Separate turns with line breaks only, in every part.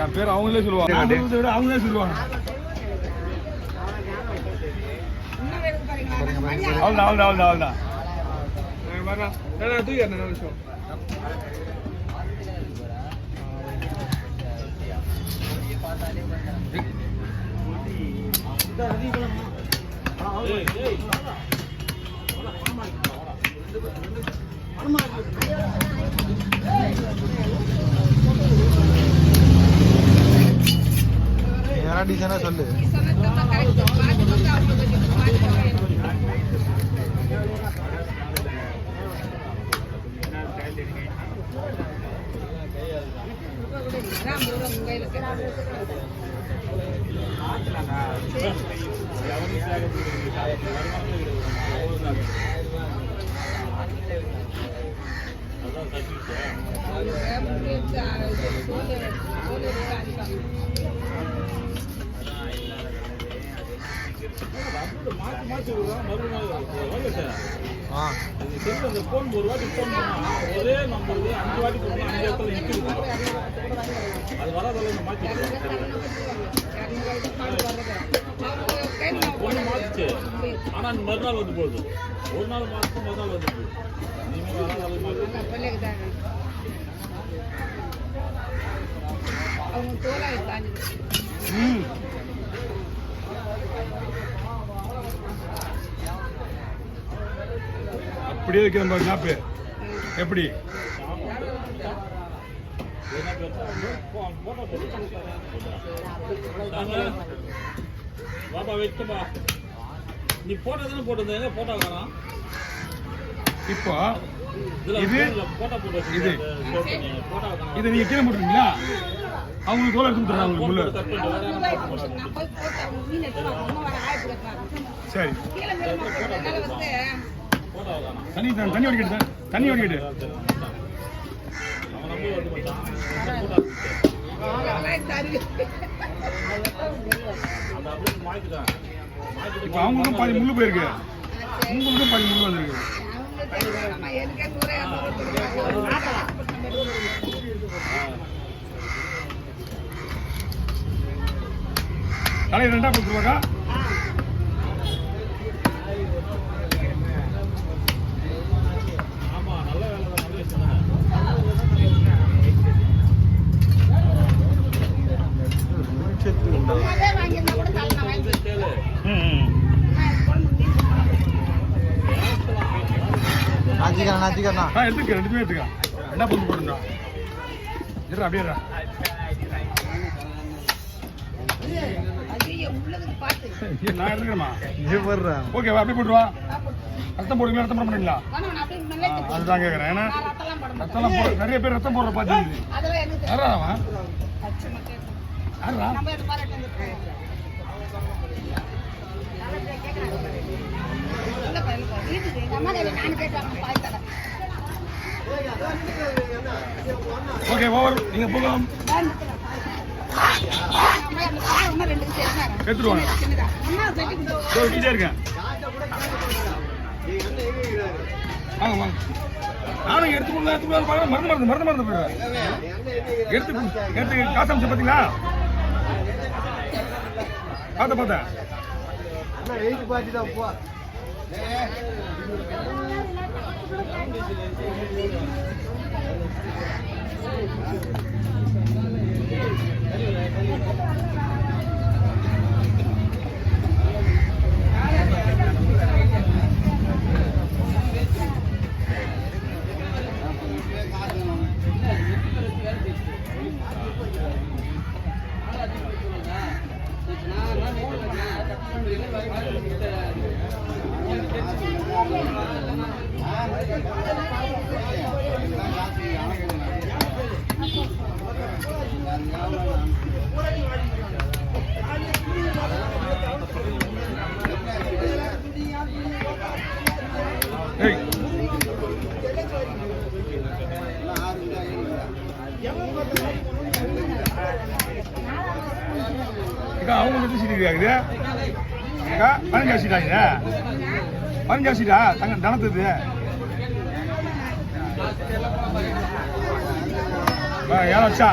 என் பேர் அவங்களே சொல்லுவாங்க, அவங்களே சொல்லுவாங்க. அவ்வளோதான் தூக்கி நிமிஷம்.
டீசனா சொல்லு.
ஒரே நம்பர் 5 வாட்டி போட்டு 5 இடத்துல நிற்குது. அது வராதல்ல மாற்றி ஒன்று மாற்றிச்சு. ஆனால் மறுநாள் வந்து போகுது. ஒரு நாள் மாற்று மறுநாள் வந்து போகுது.
அப்படியே வைக்கிற பாரு நாப்பு. எப்படி
பாப்பா வச்சுப்பா. நீ போட்டோ தானே போட்டது, எங்க போட்டோ வரான்
இப்போ? இது
இது
இதை நீங்க கீழே போட்டுருக்கீங்களா? அவங்களுக்கு தோலை எடுத்து தர்றாங்க முள்ளு. சரி தண்ணி வடிக்கிட்டு தண்ணி வடிக்கிட்டு இப்போ அவங்களுக்கும் பாதி முள்ளு போயிருக்கு, உங்களுக்கும் பாதி முள்ளு வந்திருக்கு. தலை 2 கொடுத்துருவாக்கா. எடுத்துக்க 2 எடுத்துக்க. என்ன பொண்ணு போடுங்க அப்படியே நான் எடுத்துக்கிறேமா. ஓகே அப்படியே போட்டுருவா. ரத்தம் போடுவீங்களா? ரத்தம் போட மாட்டீங்களா? அதுதான் கேட்குறேன். ஏன்னா ரத்தம்லாம் போட நிறைய பேர் ரத்தம் போடுற பார்த்து யாரா அவன் யாரா? Okay over. நீங்க போகலாம். எடுத்துருவாங்க. இருக்கேன் வாங்க வாங்க. நானும் எடுத்துக்கொள்ள மறந்து போயிடுறேன். எடுத்து காசு அமிச்சு பார்த்தீங்களா? பார்த்தேன். அவங்க சீட்டு ஆகுது. 15 சீட் ஆகுது. 15 சீட்டா தனத்துது. ஏன் வச்சா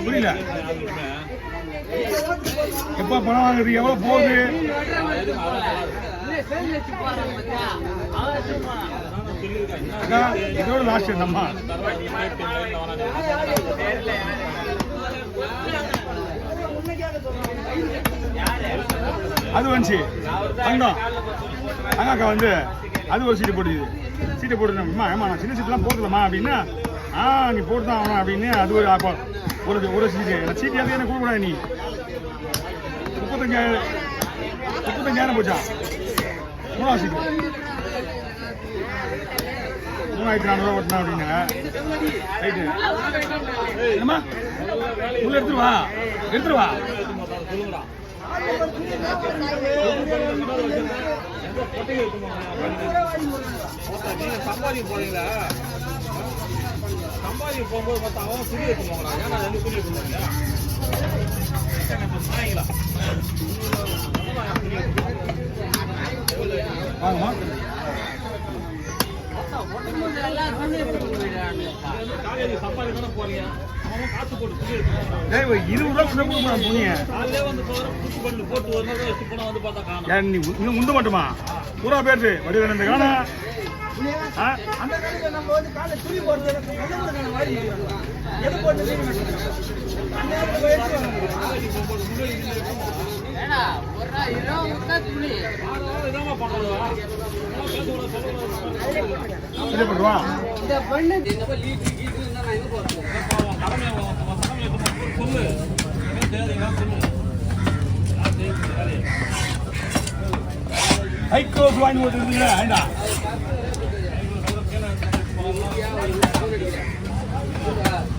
புரியல எப்ப பணம் வாங்குறது எவ்வளவு போகுது இதோட லாஸ்ட் என்னம்மா அது வந்துச்சு தங்கம் அங்காக்கா வந்து அது ஒரு சீட்டு போட்டுது சீட்டை போட்டுருந்தேம்மா ஏமா நான் சின்ன சீட்டெலாம் போட்டுலம்மா அப்படின்னா நீ போட்டு தான் ஆகணும் அப்படின்னு அது ஒரு சீட்டு அந்த சீட்டு எதுவும் என்ன கொடுக்கூடாது நீ 35,000 போச்சா 3ஆவது சீட்டு 3,400 ஓட்டினா அப்படின்னு ரைட்டு என்னம்மா உள்ள எடுத்துருவா
சம்பாதி போறீங்களா சம்பாதி போகும்போது பார்த்தா அவன் துணி எடுத்து போங்கடா ஏன்னா ரெண்டு துணி எடுத்துருவாங்க
வாங்கம்மா
காலேஜ் சம்பாதி தானே போறீங்க அவன் காசு போட்டு துணி எடுத்து
20 ரூபா கொடுக்கலாம் துணிய
காலையிலே வந்து புதுசு பண்ணி போட்டு ஒரு நாள் வச்சு போனா வந்து பார்த்தா காணும்
நீ இன்னும் உண்டு மட்டுமா பூரா பேரு வடிவேலந்த காணா
அந்த காலத்துல நம்ம வந்து காலை துணி போடுறது எது போட்டு
ஹைக்ரோஸ் வாங்கி போட்டுருந்தீங்க ஐண்டா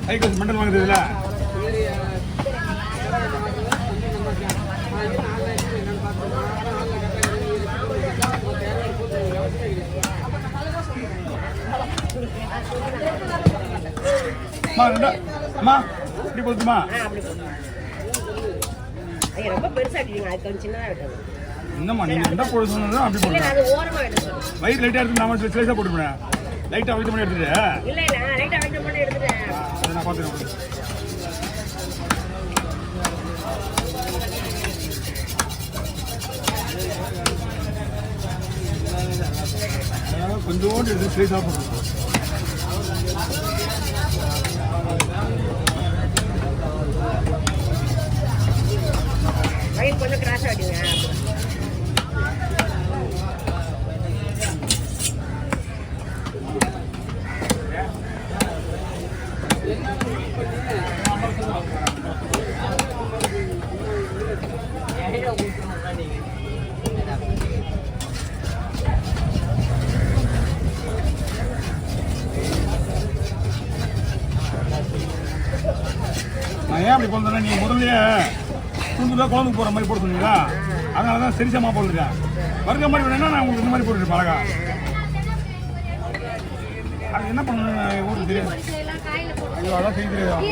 ஹைக்ரோஸ் மெண்டல் வாங்குறதுல அம்மா இப்படி போதுமா
ரொம்ப பெருசா இருக்கீங்க அது கொஞ்சம் சின்னதா இருக்குது
என்னம்மா நீங்க என்ன போட சொன்னதோ அப்படி போடுங்க
அது ஓரமா எடுத்து
வயிறு லைட்டா எடுத்து நாம ஸ்லைஸா போட்டுறேன் லைட்டா அவிட்டு பண்ணி எடுத்துட்டு
இல்ல ரைட்டா வைக்க மட்டும் எடுத்துட்டேன்
அதை நான் பாத்துறேன் கொஞ்சோண்டு எடுத்து ஸ்லைஸா போட்டுருக்கோம்
வயிறு கொஞ்சம் கிராஸ் ஆகிடுங்க
நான் ஏன் அப்படி போனேன்னா நீ முதல்ல துண்டுதான் குழம்புக்கு போகிற மாதிரி போட சொன்னீங்களா அதனால தான் சரிசமா போட்டுருக்கேன் வர்க்க மாதிரி வேணும்னா நான் உங்களுக்கு இந்த மாதிரி போட்டுருப்பேன் அழகா அது என்ன பண்ணணும் ஊருக்கு தெரியாது ஐயோ அதான் செய்ய தெரியாது